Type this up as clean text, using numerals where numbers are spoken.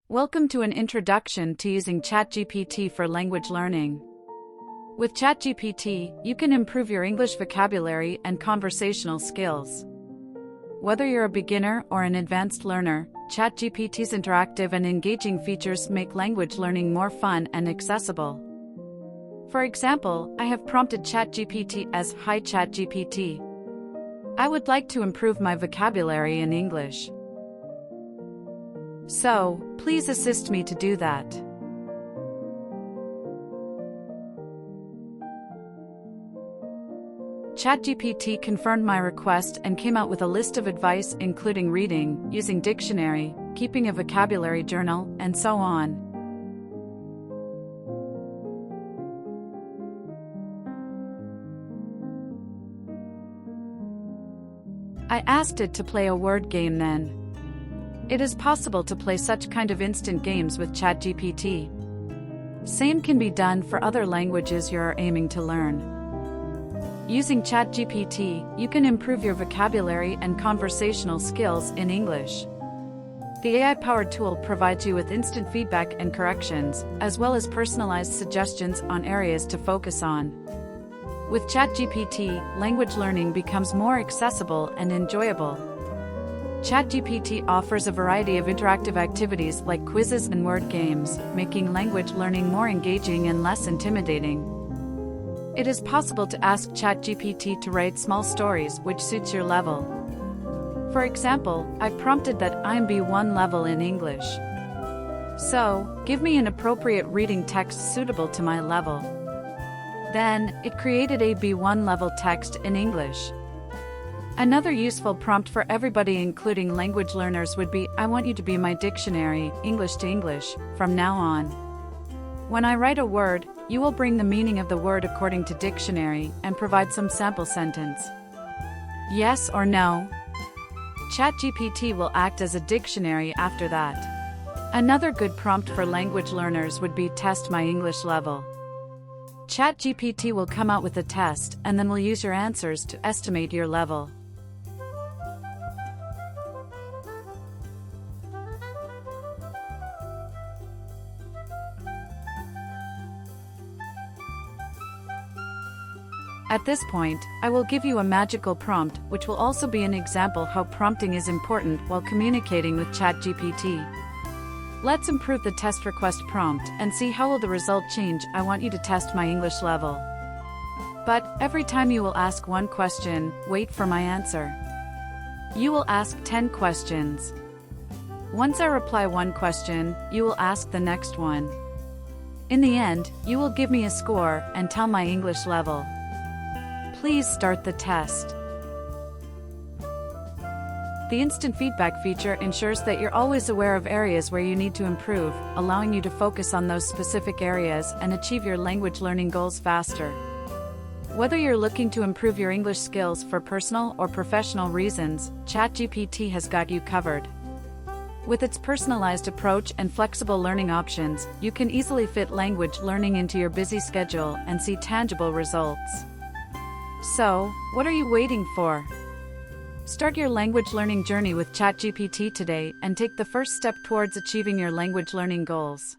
Welcome to an introduction to using ChatGPT for language learning. With ChatGPT, you can improve your English vocabulary and conversational skills. Whether you're a beginner or an advanced learner, ChatGPT's interactive and engaging features make language learning more fun and accessible. For example, I have prompted ChatGPT as, "Hi ChatGPT. I would like to improve my vocabulary in English. So, please assist me to do that." ChatGPT confirmed my request and came out with a list of advice including reading, using dictionary, keeping a vocabulary journal, and so on. I asked it to play a word game then. It is possible to play such kind of instant games with ChatGPT. Same can be done for other languages you are aiming to learn. Using ChatGPT, you can improve your vocabulary and conversational skills in English. The AI-powered tool provides you with instant feedback and corrections, as well as personalized suggestions on areas to focus on. With ChatGPT, language learning becomes more accessible and enjoyable. ChatGPT offers a variety of interactive activities like quizzes and word games, making language learning more engaging and less intimidating. It is possible to ask ChatGPT to write small stories which suits your level. For example, I prompted that I'm B1 level in English. So, give me an appropriate reading text suitable to my level. Then, it created a B1 level text in English. Another useful prompt for everybody including language learners would be, "I want you to be my dictionary, English to English, from now on. When I write a word, you will bring the meaning of the word according to dictionary and provide some sample sentence. Yes or no?" ChatGPT will act as a dictionary after that. Another good prompt for language learners would be, "Test my English level." ChatGPT will come out with a test and then will use your answers to estimate your level. At this point, I will give you a magical prompt, which will also be an example how prompting is important while communicating with ChatGPT. Let's improve the test request prompt and see how will the result change. "I want you to test my English level. But, every time you will ask one question, wait for my answer. You will ask 10 questions. Once I reply one question, you will ask the next one. In the end, you will give me a score and tell my English level. Please start the test." The instant feedback feature ensures that you're always aware of areas where you need to improve, allowing you to focus on those specific areas and achieve your language learning goals faster. Whether you're looking to improve your English skills for personal or professional reasons, ChatGPT has got you covered. With its personalized approach and flexible learning options, you can easily fit language learning into your busy schedule and see tangible results. So, what are you waiting for? Start your language learning journey with ChatGPT today and take the first step towards achieving your language learning goals.